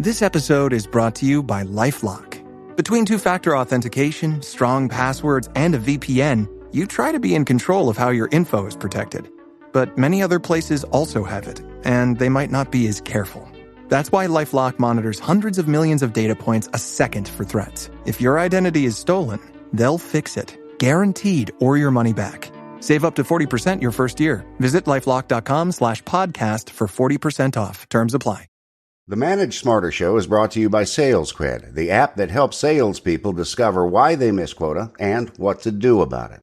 This episode is brought to you by LifeLock. Between two-factor authentication, strong passwords, and a VPN, you try to be in control of how your info is protected. But many other places also have it, and they might not be as careful. That's why LifeLock monitors hundreds of millions of data points a second for threats. If your identity is stolen, they'll fix it, guaranteed, or your money back. Save up to 40% your first year. Visit LifeLock.com/podcast for 40% off. Terms apply. The Manage Smarter Show is brought to you by SalesCred, the app that helps salespeople discover why they miss quota and what to do about it.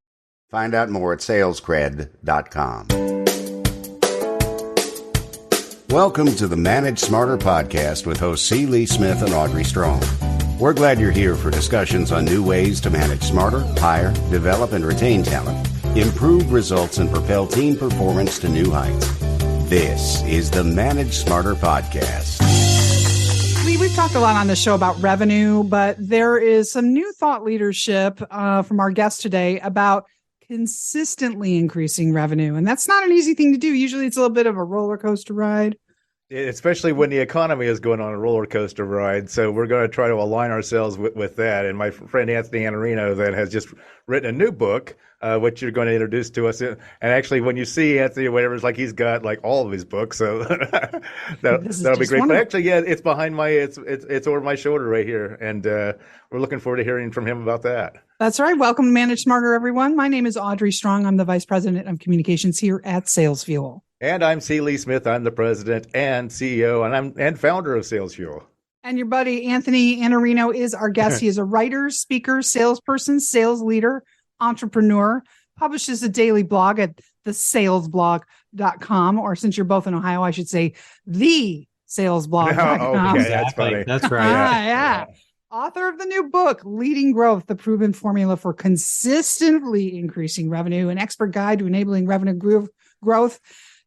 Find out more at salescred.com. Welcome to the Manage Smarter podcast with hosts C. Lee Smith and Audrey Strong. We're glad you're here for discussions on new ways to manage smarter, hire, develop, and retain talent, improve results, and propel team performance to new heights. This is the Manage Smarter podcast. We've talked a lot on the show about revenue, but there is some new thought leadership from our guest today about consistently increasing revenue. And that's not an easy thing to do. Usually it's a little bit of a roller coaster ride. Especially when the economy is going on a roller coaster ride. So we're going to try to align ourselves with that. And my friend Anthony Iannarino that has just written a new book, which you're going to introduce to us. And actually, when you see Anthony or whatever, it's like he's got like all of his books. So that'll be great. But actually, yeah, it's behind it's over my shoulder right here. And we're looking forward to hearing from him about that. That's right. Welcome to Manage Smarter, everyone. My name is Audrey Strong. I'm the Vice President of Communications here at Sales Fuel. And I'm C. Lee Smith. I'm the president and CEO and founder of Sales Fuel. And your buddy Anthony Iannarino is our guest. He is a writer, speaker, salesperson, sales leader, entrepreneur, publishes a daily blog at thesalesblog.com, or since you're both in Ohio, I should say thesalesblog.com. Oh, okay, that's funny. That's right. Yeah. Author of the new book, Leading Growth, the proven formula for consistently increasing revenue, an expert guide to enabling revenue growth.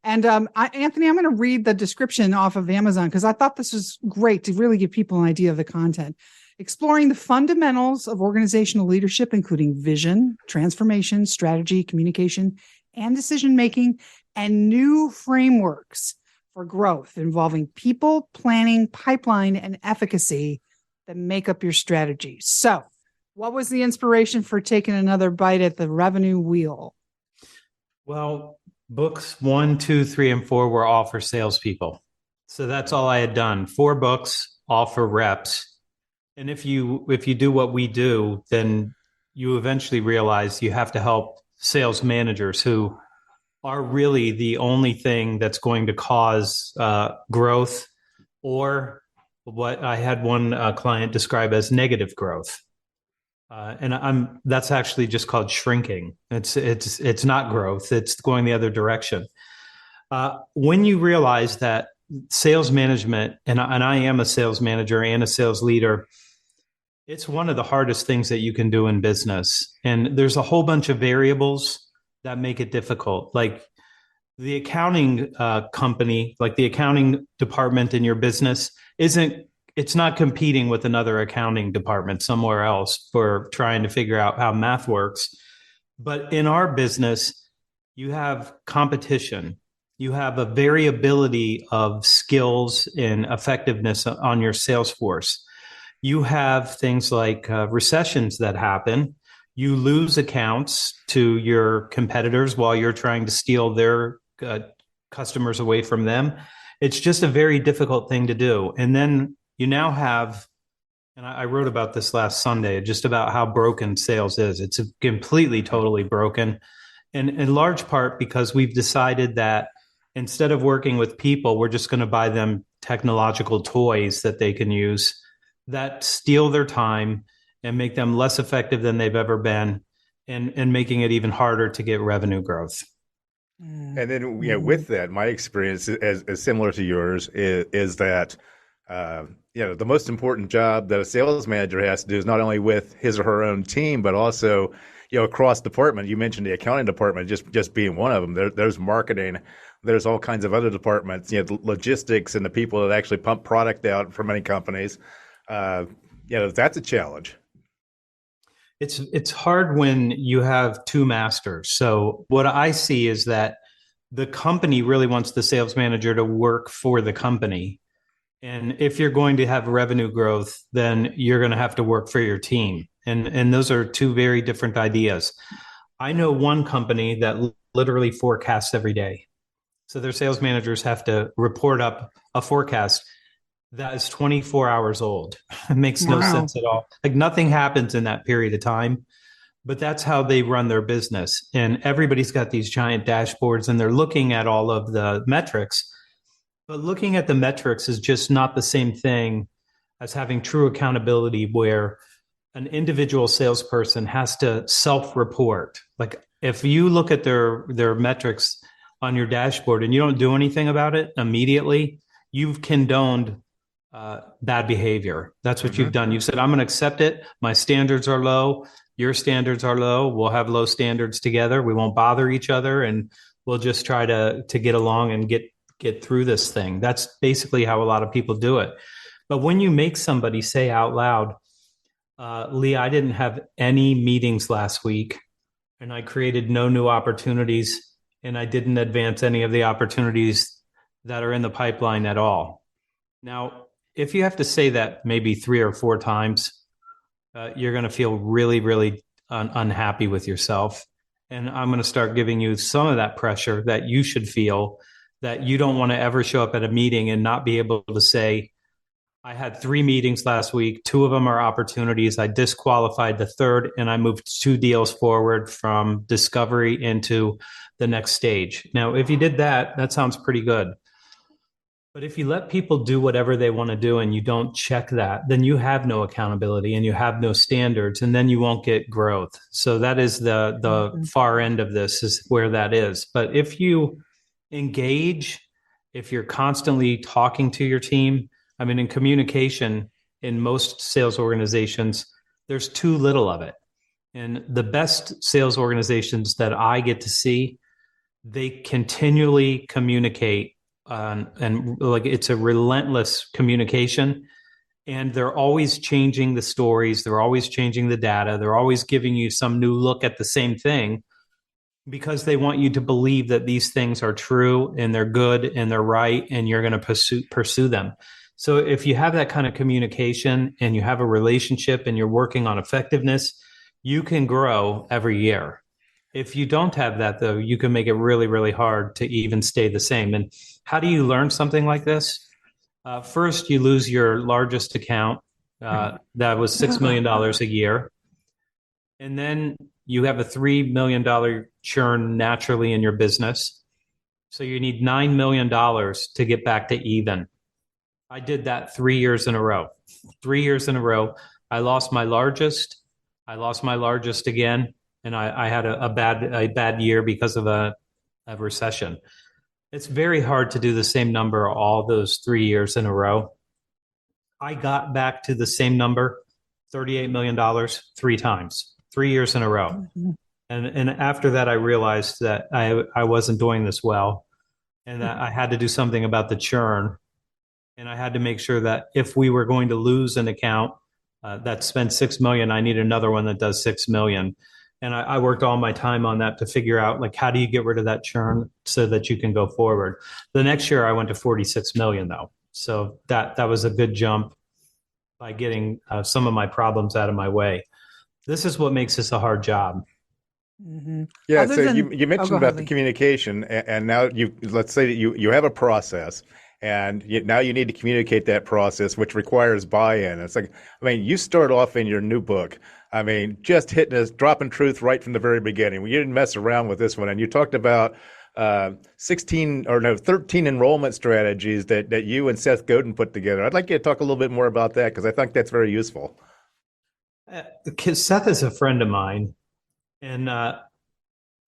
And Anthony, I'm going to read the description off of Amazon because I thought this was great to really give people an idea of the content. Exploring the fundamentals of organizational leadership, including vision, transformation, strategy, communication, and decision-making, and new frameworks for growth involving people, planning, pipeline, and efficacy that make up your strategy. So what was the inspiration for taking another bite at the revenue wheel? Well, books 1, 2, 3, and 4 were all for salespeople. So that's all I had done. 4 books, all for reps. And if you do what we do, then you eventually realize you have to help sales managers who are really the only thing that's going to cause growth, or what I had one client describe as negative growth. And that's actually just called shrinking. It's not growth. It's going the other direction. When you realize that sales management, and I am a sales manager and a sales leader, it's one of the hardest things that you can do in business. And there's a whole bunch of variables that make it difficult. Like the accounting company, like the accounting department in your business it's not competing with another accounting department somewhere else for trying to figure out how math works. But in our business, you have competition. You have a variability of skills and effectiveness on your sales force. You have things like recessions that happen. You lose accounts to your competitors while you're trying to steal their customers away from them. It's just a very difficult thing to do. And then you now have, and I wrote about this last Sunday, just about how broken sales is. It's completely, totally broken. And in large part because we've decided that instead of working with people, we're just going to buy them technological toys that they can use that steal their time and make them less effective than they've ever been, and making it even harder to get revenue growth. And then, with that, my experience is similar to yours is that, the most important job that a sales manager has to do is not only with his or her own team, but also, across department. You mentioned the accounting department just being one of them. There's marketing. There's all kinds of other departments, logistics and the people that actually pump product out for many companies. That's a challenge. It's hard when you have two masters. So what I see is that the company really wants the sales manager to work for the company. And if you're going to have revenue growth, then you're going to have to work for your team. And those are two very different ideas. I know one company that literally forecasts every day. So their sales managers have to report up a forecast that is 24 hours old. It makes no sense at all. Like nothing happens in that period of time, but that's how they run their business. And everybody's got these giant dashboards and they're looking at all of the metrics. But looking at the metrics is just not the same thing as having true accountability where an individual salesperson has to self-report. Like if you look at their metrics on your dashboard and you don't do anything about it immediately, you've condoned bad behavior. That's what you've done. You've said, I'm going to accept it. My standards are low. Your standards are low. We'll have low standards together. We won't bother each other. And we'll just try to get along and get through this thing. That's basically how a lot of people do it. But when you make somebody say out loud, Lee, I didn't have any meetings last week and I created no new opportunities and I didn't advance any of the opportunities that are in the pipeline at all. Now, if you have to say that maybe 3 or 4 times, you're going to feel really, really unhappy with yourself. And I'm going to start giving you some of that pressure that you should feel, that you don't want to ever show up at a meeting and not be able to say, I had 3 meetings last week. 2 of them are opportunities. I disqualified the third, and I moved 2 deals forward from discovery into the next stage. Now, if you did that, that sounds pretty good. But if you let people do whatever they want to do and you don't check that, then you have no accountability and you have no standards, and then you won't get growth. So that is the far end of this, is where that is. But if you engage, if you're constantly talking to your team, I mean, in communication, in most sales organizations, there's too little of it. And the best sales organizations that I get to see, they continually communicate, and like it's a relentless communication, and they're always changing the stories. They're always changing the data. They're always giving you some new look at the same thing because they want you to believe that these things are true and they're good and they're right, and you're going to pursue them. So if you have that kind of communication and you have a relationship and you're working on effectiveness, you can grow every year. If you don't have that, though, you can make it really, really hard to even stay the same. And how do you learn something like this? First, you lose your largest account. That was $6 million a year. And then you have a $3 million churn naturally in your business. So you need $9 million to get back to even. I did that 3 years in a row. 3 years in a row. I lost my largest. I lost my largest again. And I had a bad year because of a recession. It's very hard to do the same number all those 3 years in a row. I got back to the same number, $38 million, 3 times, 3 years in a row. And after that, I realized that I wasn't doing this well, and that I had to do something about the churn. And I had to make sure that if we were going to lose an account that spent $6 million, I need another one that does $6 million. And I worked all my time on that to figure out, like, how do you get rid of that churn so that you can go forward? The next year I went to 46 million though. So that was a good jump by getting some of my problems out of my way. This is what makes this a hard job. Mm-hmm. Yeah. Other So than- you mentioned about the communication, and now let's say that you have a process, and now you need to communicate that process, which requires buy-in. It's like, I mean, you start off in your new book, I mean, just hitting us, dropping truth right from the very beginning. You didn't mess around with this one. And you talked about 13 enrollment strategies that you and Seth Godin put together. I'd like you to talk a little bit more about that, because I think that's very useful. Seth is a friend of mine, and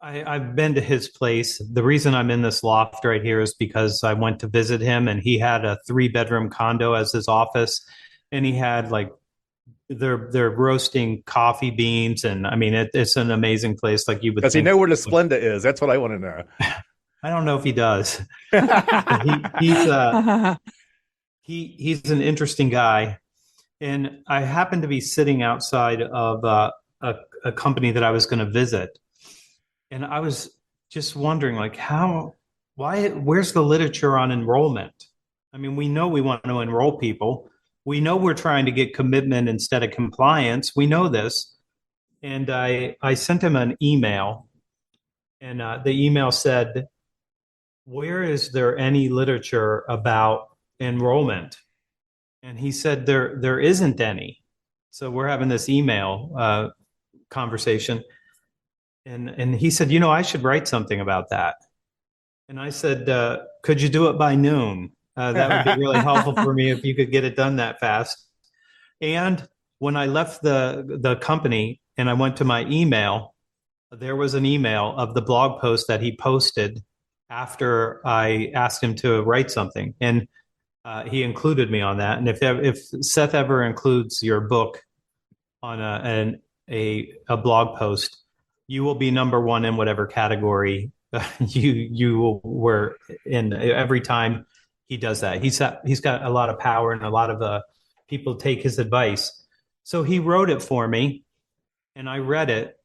I've been to his place. The reason I'm in this loft right here is because I went to visit him, and he had a 3-bedroom condo as his office, and he had like they're roasting coffee beans, and I mean it's an amazing place. Like you would. Does he know where the Splenda is? That's what I want to know. I don't know if he does. He's an interesting guy, and I happened to be sitting outside of a company that I was going to visit, and I was just wondering, like, where's the literature on enrollment? I mean, we know we want to enroll people. We know we're trying to get commitment instead of compliance. We know this. And I sent him an email, and the email said, where is there any literature about enrollment? And he said, there isn't any. So we're having this email conversation. And he said, I should write something about that. And I said, could you do it by noon? That would be really helpful for me if you could get it done that fast. And when I left the company and I went to my email, there was an email of the blog post that he posted after I asked him to write something. And he included me on that. And if Seth ever includes your book on a blog post, you will be number one in whatever category you were in every time he does that. He's got a lot of power, and a lot of people take his advice. So he wrote it for me, and I read it,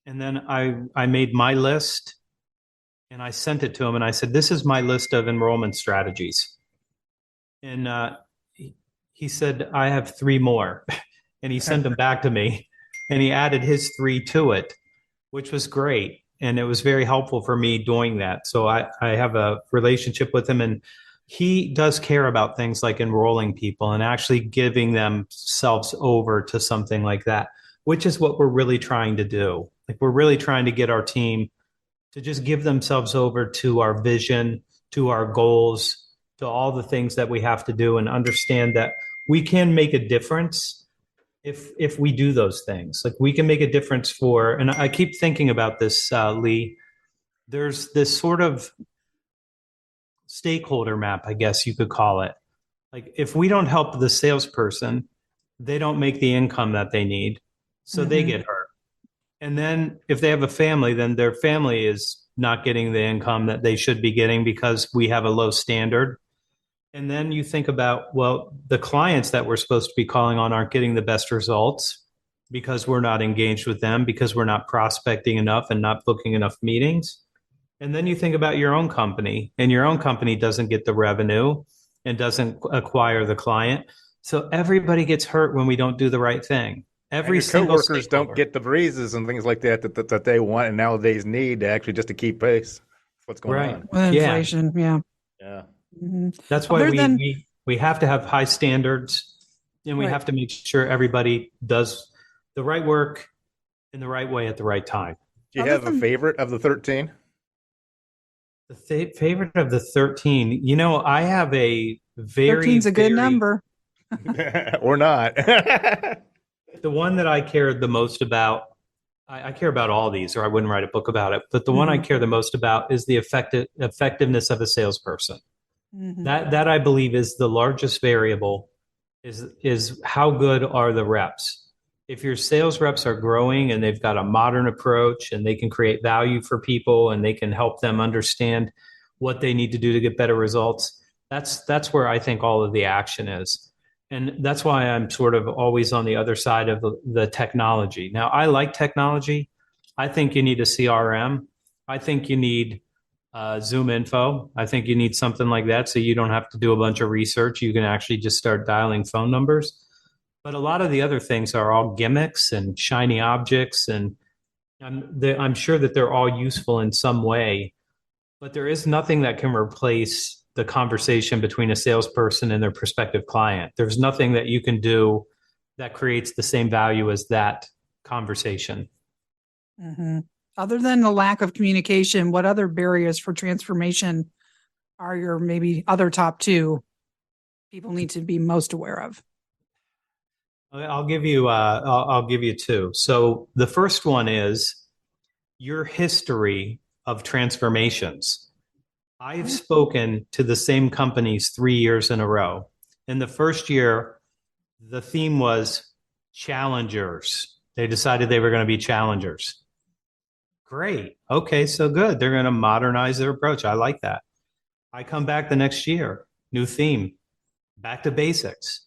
and then I made my list, and I sent it to him, and I said, this is my list of enrollment strategies. And he said, I have 3 more. And he sent them back to me, and he added his 3 to it, which was great. And it was very helpful for me doing that. So I have a relationship with him, and he does care about things like enrolling people and actually giving themselves over to something like that, which is what we're really trying to do. Like, we're really trying to get our team to just give themselves over to our vision, to our goals, to all the things that we have to do, and understand that we can make a difference if we do those things. Like, we can make a difference and I keep thinking about this, Lee. There's this sort of stakeholder map, I guess you could call it. Like, if we don't help the salesperson, they don't make the income that they need, so they get hurt. And then if they have a family, then their family is not getting the income that they should be getting because we have a low standard. And then you think about, well, the clients that we're supposed to be calling on aren't getting the best results because we're not engaged with them, because we're not prospecting enough and not booking enough meetings. And then you think about your own company, and your own company doesn't get the revenue and doesn't acquire the client. So everybody gets hurt when we don't do the right thing. Every single coworkers don't get the raises and things like that they want and nowadays need to actually just to keep pace. What's going on? With inflation, yeah. Mm-hmm. That's why we have to have high standards, and we have to make sure everybody does the right work in the right way at the right time. Do you have a favorite of the 13? The favorite of the 13? I have a very... 13's a good number. Or not. The one that I care the most about, I care about all these, or I wouldn't write a book about it, but the one I care the most about is the effectiveness of a salesperson. Mm-hmm. That I believe is the largest variable, is how good are the reps. If your sales reps are growing and they've got a modern approach and they can create value for people and they can help them understand what they need to do to get better results, that's where I think all of the action is. And that's why I'm sort of always on the other side of the technology. Now, I like technology. I think you need a CRM. I think you need Zoom info. I think you need something like that so you don't have to do a bunch of research. You can actually just start dialing phone numbers. But a lot of the other things are all gimmicks and shiny objects, and I'm sure that they're all useful in some way, but there is nothing that can replace the conversation between a salesperson and their prospective client. There's nothing that you can do that creates the same value as that conversation. Mm-hmm. Other than the lack of communication, what other barriers for transformation are your maybe other top 2 people need to be most aware of? I'll give you 2. So the first one is your history of transformations. I've spoken to the same companies 3 years in a row. In the first year, the theme was challengers. They decided they were going to be challengers. Great. Okay, so good. They're going to modernize their approach. I like that. I come back the next year, new theme, back to basics.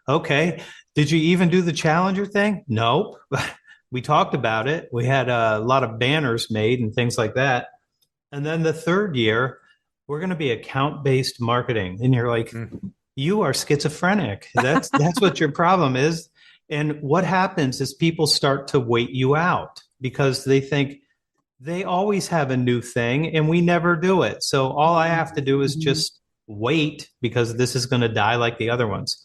Okay. Did you even do the challenger thing? Nope. We talked about it. We had a lot of banners made and things like that. And then the third year, we're going to be account-based marketing. And you're like, you are schizophrenic. That's what your problem is. And what happens is people start to wait you out because they think they always have a new thing and we never do it. So all I have to do is just wait because this is going to die like the other ones.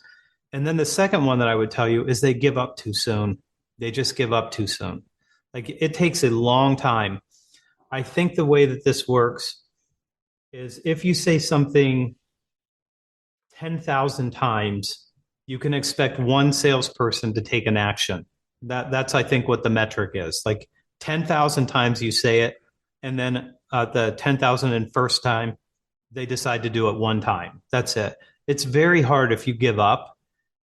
And then the second one that I would tell you is they give up too soon. They just give up too soon. Like it takes a long time. I think the way that this works is if you say something 10,000 times, you can expect one salesperson to take an action. That's, I think, what the metric is. Like 10,000 times you say it, and then the 10,001st time, they decide to do it one time. That's it. It's very hard if you give up.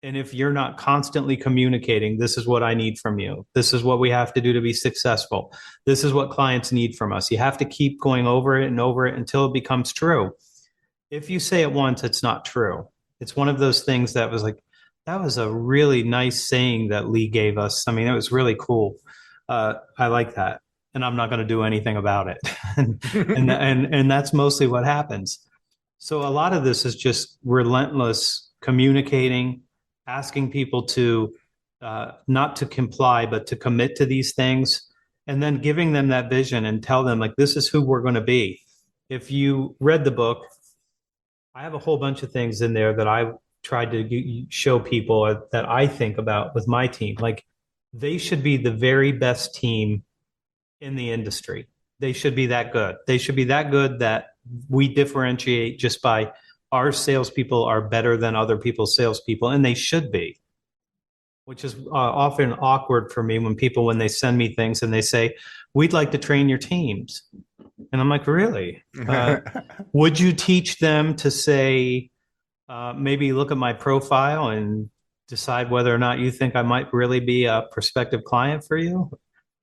And if you're not constantly communicating, this is what I need from you. This is what we have to do to be successful. This is what clients need from us. You have to keep going over it and over it until it becomes true. If you say it once, it's not true. It's one of those things that was like, that was a really nice saying that Lee gave us. I mean, it was really cool. I like that. And I'm not going to do anything about it. and that's mostly what happens. So a lot of this is just relentless communicating, asking people to not to comply, but to commit to these things, and then giving them that vision and tell them, like, this is who we're going to be. If you read the book, I have a whole bunch of things in there that I tried to show people that I think about with my team. Like, they should be the very best team in the industry. They should be that good. They should be that good that we differentiate just by our salespeople are better than other people's salespeople, and they should be, which is often awkward for me when they send me things and they say, we'd like to train your teams. And I'm like, really? Would you teach them to say, maybe look at my profile and decide whether or not you think I might really be a prospective client for you?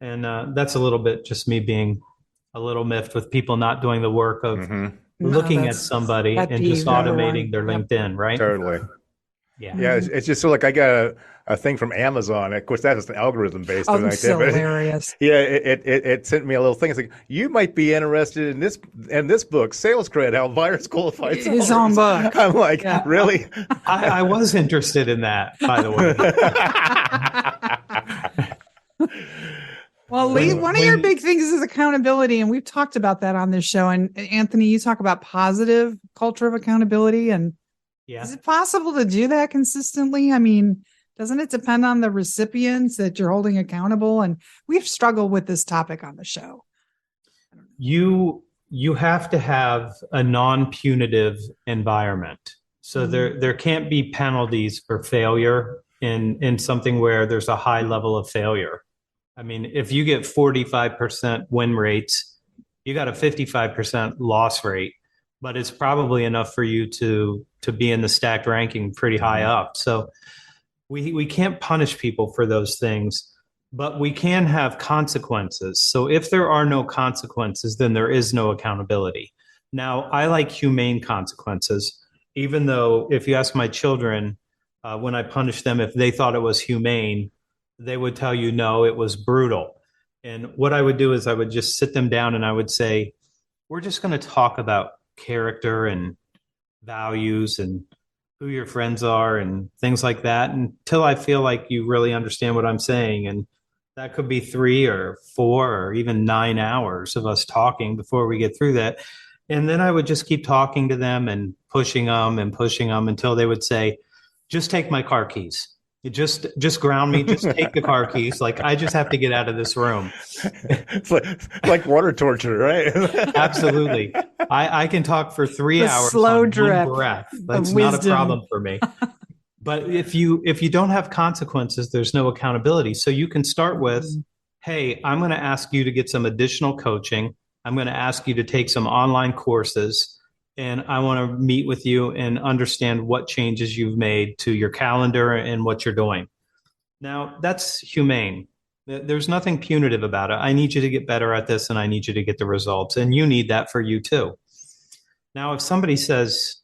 And that's a little bit just me being a little miffed with people not doing the work of looking at somebody and just automating their LinkedIn, right? Totally. Yeah. Yeah. It's just so like I got a thing from Amazon. Of course, that is an algorithm based. Oh, that's so hilarious. Yeah. It sent me a little thing. It's like, you might be interested in this book, Sales Cred, How Buyers Qualify Sellers. His own book. I'm like, really? I was interested in that, by the way. Well, Lee, one of your big things is accountability, and we've talked about that on this show. And Anthony, you talk about positive culture of accountability, and is it possible to do that consistently? I mean, doesn't it depend on the recipients that you're holding accountable? And we've struggled with this topic on the show. You have to have a non-punitive environment. So there can't be penalties for failure in something where there's a high level of failure. I mean, if you get 45% win rates, you got a 55% loss rate, but it's probably enough for you to be in the stacked ranking pretty high up. So we can't punish people for those things, but we can have consequences. So if there are no consequences, then there is no accountability. Now, I like humane consequences, even though if you ask my children, when I punish them, if they thought it was humane, they would tell you, no, it was brutal. And what I would do is I would just sit them down and I would say, we're just going to talk about character and values and who your friends are and things like that until I feel like you really understand what I'm saying. And that could be 3 or 4 or even 9 hours of us talking before we get through that. And then I would just keep talking to them and pushing them until they would say, just take my car keys. Just ground me. Just take the car keys. Like, I just have to get out of this room. It's like water torture, right? Absolutely. I can talk for 3 hours. Slow on drip. One breath. That's not a problem for me. But if you don't have consequences, there's no accountability. So you can start with, hey, I'm going to ask you to get some additional coaching. I'm going to ask you to take some online courses. And I want to meet with you and understand what changes you've made to your calendar and what you're doing. Now, that's humane. There's nothing punitive about it. I need you to get better at this, and I need you to get the results. And you need that for you, too. Now, if somebody says,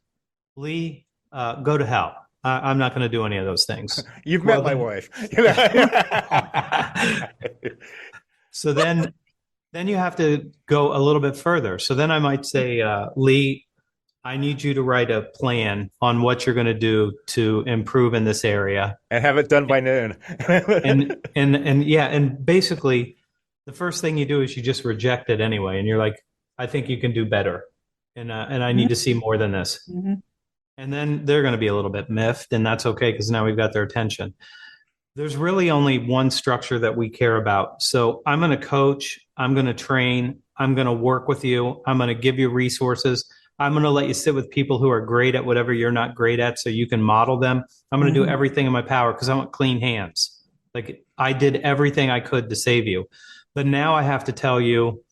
Lee, go to hell, I'm not going to do any of those things. You've met my wife. So then you have to go a little bit further. So then I might say, Lee, I need you to write a plan on what you're going to do to improve in this area. And have it done by noon. and basically the first thing you do is you just reject it anyway. And you're like, I think you can do better. And I need to see more than this. Mm-hmm. And then they're going to be a little bit miffed, and that's okay because now we've got their attention. There's really only one structure that we care about. So I'm going to coach, I'm going to train, I'm going to work with you, I'm going to give you resources. I'm going to let you sit with people who are great at whatever you're not great at so you can model them. I'm going to do everything in my power because I want clean hands. Like I did everything I could to save you. But now I have to tell you,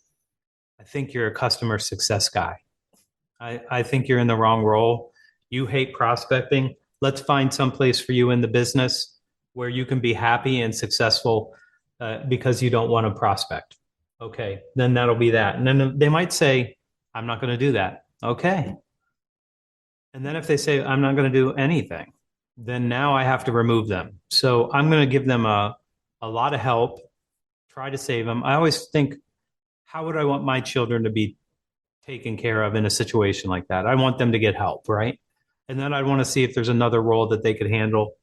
I think you're a customer success guy. I think you're in the wrong role. You hate prospecting. Let's find some place for you in the business where you can be happy and successful because you don't want to prospect. Okay, then that'll be that. And then they might say, I'm not going to do that. Okay. And then if they say, I'm not going to do anything, then now I have to remove them. So I'm going to give them a lot of help, try to save them. I always think, how would I want my children to be taken care of in a situation like that? I want them to get help, right? And then I'd want to see if there's another role that they could handle.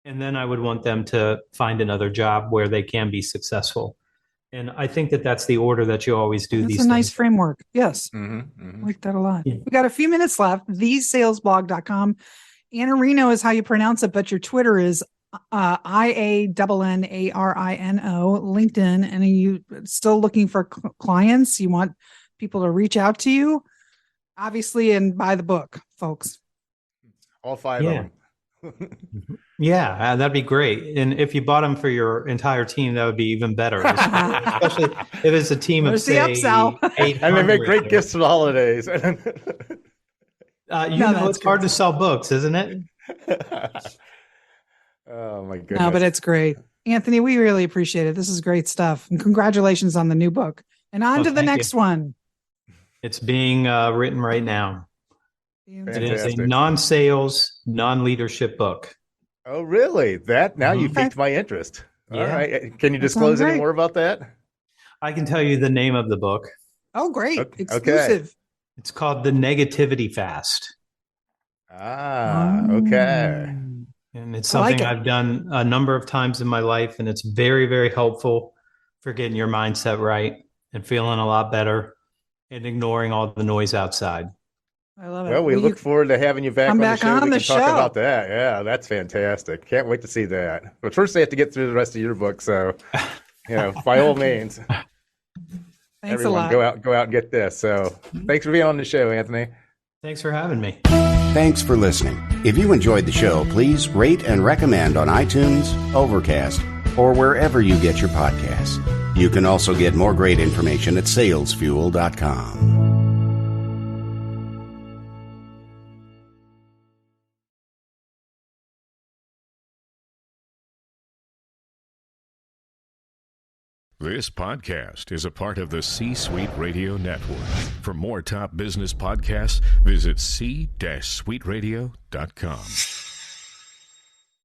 And then I would want them to find another job where they can be successful. And I think that that's the order that you always do. That's a nice framework. Yes. Mm-hmm. I like that a lot. Yeah. We got a few minutes left. TheSalesBlog.com. Iannarino is how you pronounce it, but your Twitter is IANNARINO. LinkedIn. And are you still looking for clients? You want people to reach out to you? Obviously, and buy the book, folks. All 5 of them. Yeah, that'd be great. And if you bought them for your entire team, that would be even better. Especially if it's a team of, say, 800. And they make great gifts for the holidays. It's hard to sell books, isn't it? Oh, my goodness. No, but it's great. Anthony, we really appreciate it. This is great stuff. And congratulations on the new book. And on to the next one. It's being written right now. Fantastic. It is a non-sales, non-leadership book. Oh, really? Now you piqued my interest. Yeah. All right. Can you disclose any more about that? I can tell you the name of the book. Oh, great. Okay. Exclusive. It's called The Negativity Fast. Okay. And it's something I've done a number of times in my life, and it's very, very helpful for getting your mindset right and feeling a lot better and ignoring all the noise outside. I love it. Well, we look forward to having you back on the show. On the show. Talk about that. Yeah, that's fantastic. Can't wait to see that. But first, they have to get through the rest of your book. So, by all means, thanks a lot. Go out and get this. So, thanks for being on the show, Anthony. Thanks for having me. Thanks for listening. If you enjoyed the show, please rate and recommend on iTunes, Overcast, or wherever you get your podcasts. You can also get more great information at salesfuel.com. This podcast is a part of the C-Suite Radio Network. For more top business podcasts, visit c-suiteradio.com.